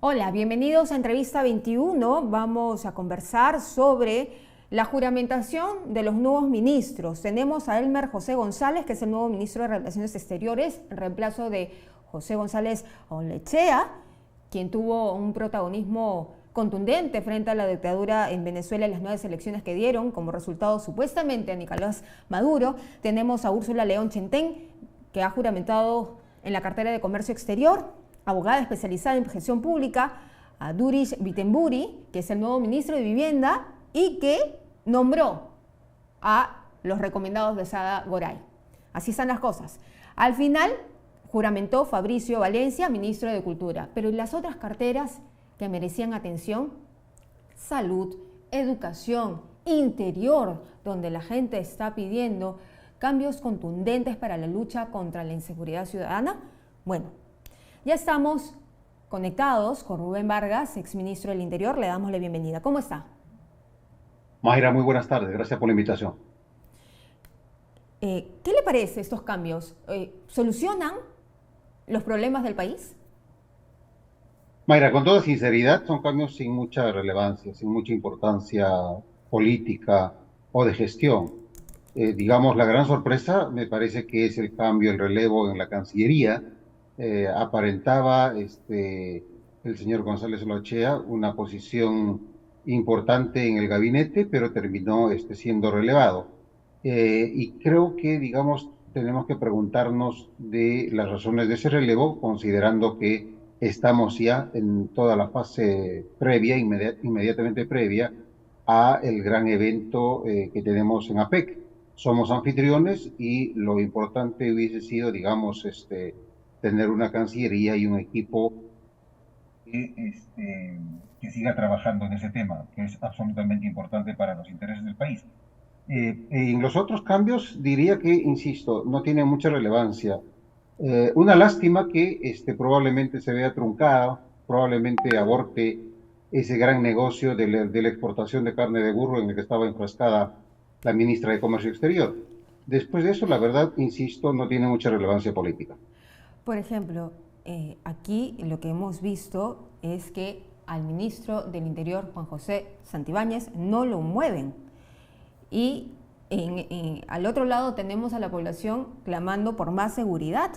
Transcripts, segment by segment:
Hola, bienvenidos a Entrevista 21. Vamos a conversar sobre la juramentación de los nuevos ministros. Tenemos a Elmer José González, que es el nuevo ministro de Relaciones Exteriores, en reemplazo de José González Olechea, quien tuvo un protagonismo contundente frente a la dictadura en Venezuela en las 9 elecciones que dieron como resultado supuestamente a Nicolás Maduro. Tenemos a Úrsula León Chentén, que ha juramentado en la cartera de Comercio Exterior, abogada especializada en gestión pública, a Durish Bitemburi, que es el nuevo ministro de Vivienda y que nombró a los recomendados de Sada Goray. Así están las cosas. Al final juramentó Fabricio Valencia, ministro de Cultura, pero ¿y las otras carteras que merecían atención? Salud, educación, interior, donde la gente está pidiendo cambios contundentes para la lucha contra la inseguridad ciudadana. Bueno, ya estamos conectados con Rubén Vargas, exministro del Interior. Le damos la bienvenida. ¿Cómo está? Mayra, muy buenas tardes. Gracias por la invitación. ¿Qué le parece estos cambios? ¿Solucionan los problemas del país? Mayra, con toda sinceridad, son cambios sin mucha relevancia, sin mucha importancia política o de gestión. Digamos, la gran sorpresa me parece que es el cambio, el relevo en la Cancillería. Aparentaba el señor González Olachea una posición importante en el gabinete, pero terminó siendo relevado. Y creo que, digamos, tenemos que preguntarnos de las razones de ese relevo, considerando que estamos ya en toda la fase previa, inmediatamente previa a el gran evento que tenemos en APEC. Somos anfitriones y lo importante hubiese sido, digamos, tener una cancillería y un equipo que siga trabajando en ese tema, que es absolutamente importante para los intereses del país. En los otros cambios diría que, insisto, no tiene mucha relevancia. Una lástima que probablemente se vea truncada, probablemente aborte ese gran negocio de la exportación de carne de burro en el que estaba enfrascada la ministra de Comercio Exterior. Después de eso, la verdad, insisto, no tiene mucha relevancia política. Por ejemplo, aquí lo que hemos visto es que al ministro del Interior, Juan José Santibáñez, no lo mueven. Y al otro lado tenemos a la población clamando por más seguridad.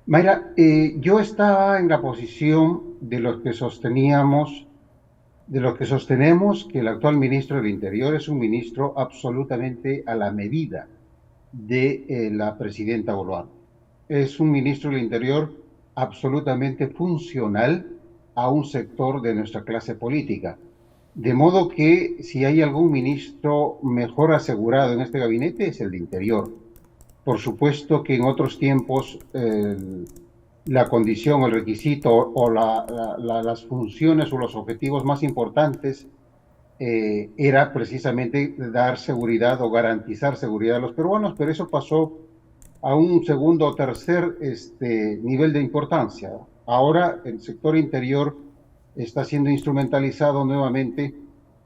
Mayra, yo estaba en la posición de los que sostenemos que el actual ministro del Interior es un ministro absolutamente a la medida de la presidenta Boluarte. Es un ministro del Interior absolutamente funcional a un sector de nuestra clase política. De modo que si hay algún ministro mejor asegurado en este gabinete es el de Interior. Por supuesto que en otros tiempos la condición, el requisito o las funciones o los objetivos más importantes era precisamente dar seguridad o garantizar seguridad a los peruanos, pero eso pasó a un segundo o tercer nivel de importancia. Ahora el sector interior está siendo instrumentalizado nuevamente,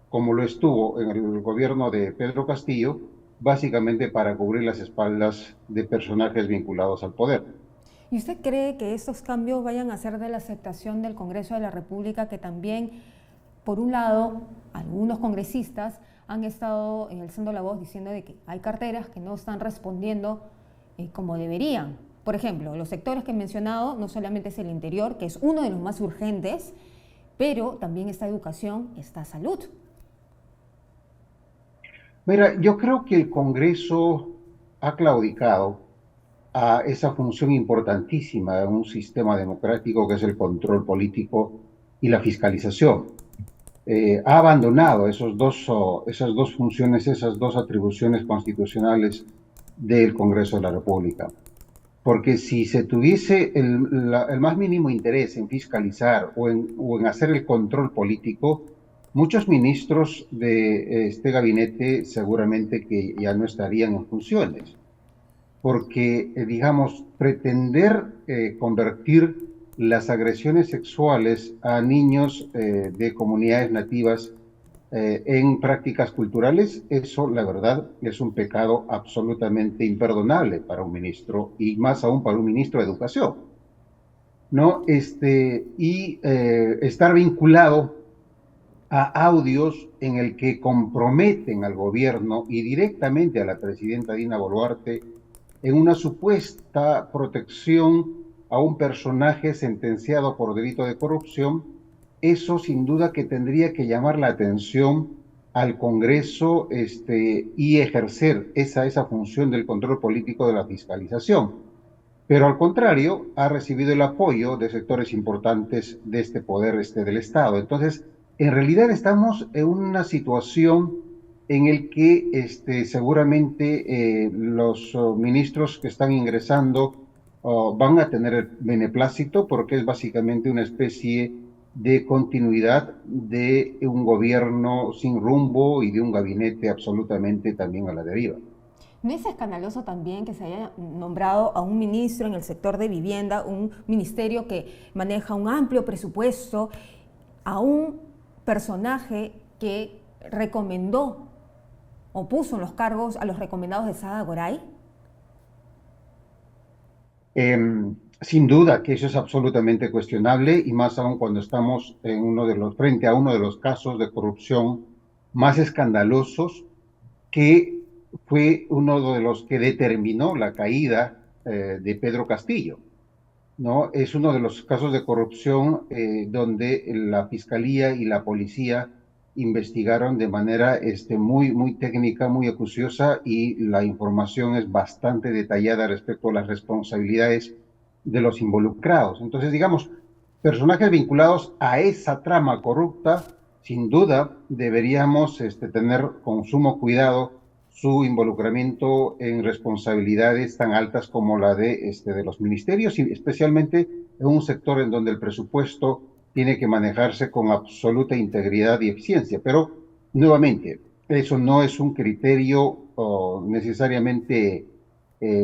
como lo estuvo en el gobierno de Pedro Castillo, básicamente para cubrir las espaldas de personajes vinculados al poder. ¿Y usted cree que estos cambios vayan a ser de la aceptación del Congreso de la República, que también, por un lado, algunos congresistas han estado alzando la voz diciendo de que hay carteras que no están respondiendo como deberían? Por ejemplo, los sectores que he mencionado no solamente es el interior, que es uno de los más urgentes, pero también está educación, está salud. Mira, yo creo que el Congreso ha claudicado a esa función importantísima de un sistema democrático que es el control político y la fiscalización. Ha abandonado esas dos funciones, esas dos atribuciones constitucionales del Congreso de la República. Porque si se tuviese el más mínimo interés en fiscalizar o en hacer el control político, muchos ministros de este gabinete seguramente que ya no estarían en funciones. Porque, digamos, pretender convertir las agresiones sexuales a niños de comunidades nativas en prácticas culturales, eso la verdad es un pecado absolutamente imperdonable para un ministro y más aún para un ministro de Educación. ¿no? Estar vinculado a audios en el que comprometen al gobierno y directamente a la presidenta Dina Boluarte en una supuesta protección a un personaje sentenciado por delito de corrupción. Eso sin duda que tendría que llamar la atención al Congreso, y ejercer esa función del control político de la fiscalización. Pero al contrario, ha recibido el apoyo de sectores importantes de este poder, del Estado. Entonces, en realidad estamos en una situación en el que, seguramente, los ministros que están ingresando van a tener el beneplácito, porque es básicamente una especie de continuidad de un gobierno sin rumbo y de un gabinete absolutamente también a la deriva. ¿No es escandaloso también que se haya nombrado a un ministro en el sector de vivienda, un ministerio que maneja un amplio presupuesto, a un personaje que recomendó o puso en los cargos a los recomendados de Sada Goray? Sin duda que eso es absolutamente cuestionable, y más aún cuando estamos frente a uno de los casos de corrupción más escandalosos, que fue uno de los que determinó la caída de Pedro Castillo, ¿no? Es uno de los casos de corrupción donde la fiscalía y la policía investigaron de manera muy técnica, muy acuciosa, y la información es bastante detallada respecto a las responsabilidades de los involucrados. Entonces, digamos, personajes vinculados a esa trama corrupta, sin duda deberíamos tener con sumo cuidado su involucramiento en responsabilidades tan altas como la de los ministerios, y especialmente en un sector en donde el presupuesto tiene que manejarse con absoluta integridad y eficiencia. Pero, nuevamente, eso no es un criterio necesariamente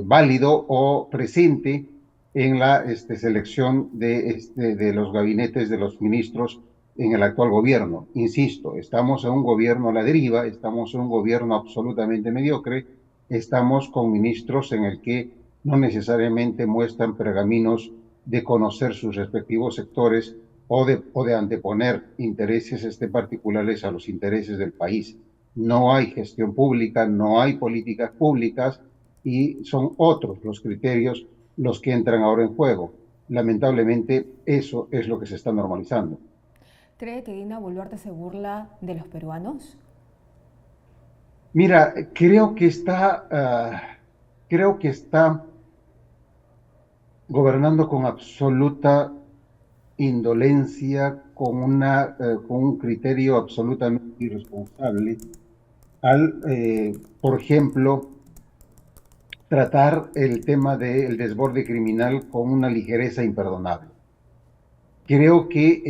válido o presente en la selección de los gabinetes de los ministros en el actual gobierno. Insisto, estamos en un gobierno a la deriva, estamos en un gobierno absolutamente mediocre, estamos con ministros en el que no necesariamente muestran pergaminos de conocer sus respectivos sectores o de anteponer intereses particulares a los intereses del país. No hay gestión pública, no hay políticas públicas, y son otros los criterios los que entran ahora en juego. Lamentablemente, eso es lo que se está normalizando. ¿Cree que Dina Boluarte se burla de los peruanos? Mira, creo que está gobernando con absoluta indolencia, con un criterio absolutamente irresponsable, por ejemplo, tratar el tema del desborde criminal con una ligereza imperdonable. Creo que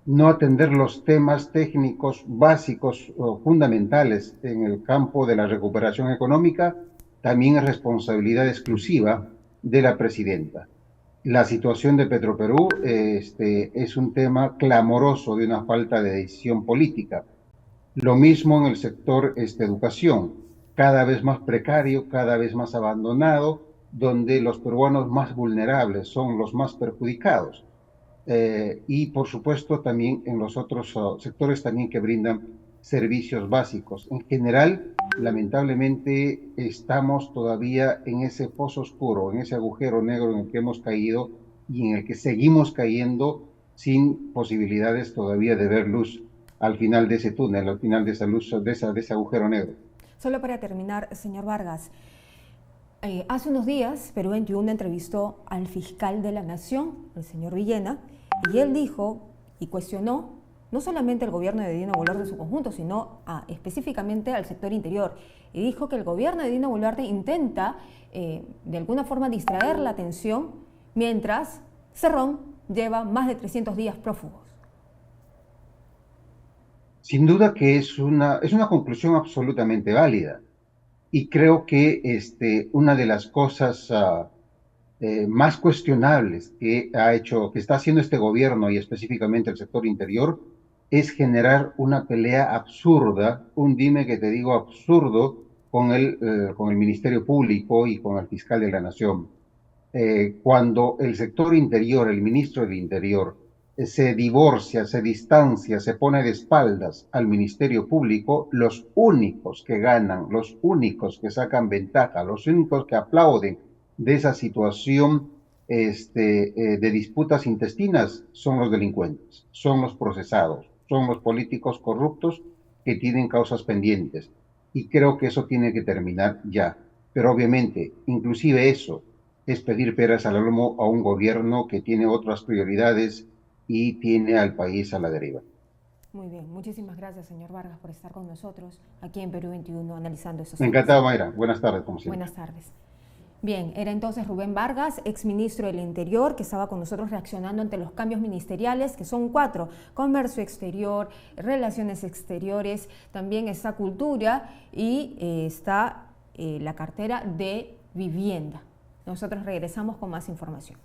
no atender los temas técnicos básicos o fundamentales en el campo de la recuperación económica también es responsabilidad exclusiva de la presidenta. La situación de Petroperú es un tema clamoroso de una falta de decisión política. Lo mismo en el sector educación, cada vez más precario, cada vez más abandonado, donde los peruanos más vulnerables son los más perjudicados. Y por supuesto también en los otros sectores también que brindan servicios básicos. En general, lamentablemente, estamos todavía en ese pozo oscuro, en ese agujero negro en el que hemos caído y en el que seguimos cayendo sin posibilidades todavía de ver luz al final de ese túnel, al final de esa luz, de ese agujero negro. Solo para terminar, señor Vargas, hace unos días Perú 21 entrevistó al fiscal de la Nación, el señor Villena, y él dijo y cuestionó no solamente el gobierno de Dina Boluarte en su conjunto, sino específicamente al sector interior. Y dijo que el gobierno de Dina Boluarte intenta de alguna forma distraer la atención mientras Cerrón lleva más de 300 días prófugos. Sin duda que es una conclusión absolutamente válida. Y creo que una de las cosas más cuestionables que está haciendo este gobierno y específicamente el sector interior, es generar una pelea absurda, un dime que te digo absurdo, con el Ministerio Público y con el fiscal de la Nación. cuando el sector interior, el ministro del Interior, se divorcia, se distancia, se pone de espaldas al Ministerio Público, los únicos que ganan, los únicos que sacan ventaja, los únicos que aplauden de esa situación de disputas intestinas son los delincuentes, son los procesados, son los políticos corruptos que tienen causas pendientes. Y creo que eso tiene que terminar ya. Pero obviamente, inclusive eso es pedir peras al olmo a un gobierno que tiene otras prioridades y tiene al país a la deriva. Muy bien, muchísimas gracias, señor Vargas, por estar con nosotros aquí en Perú 21 analizando esos temas. Encantado, Mayra. Buenas tardes, como siempre. Buenas tardes. Bien, era entonces Rubén Vargas, exministro del Interior, que estaba con nosotros reaccionando ante los cambios ministeriales, que son 4: comercio exterior, relaciones exteriores, también está cultura y está la cartera de vivienda. Nosotros regresamos con más información.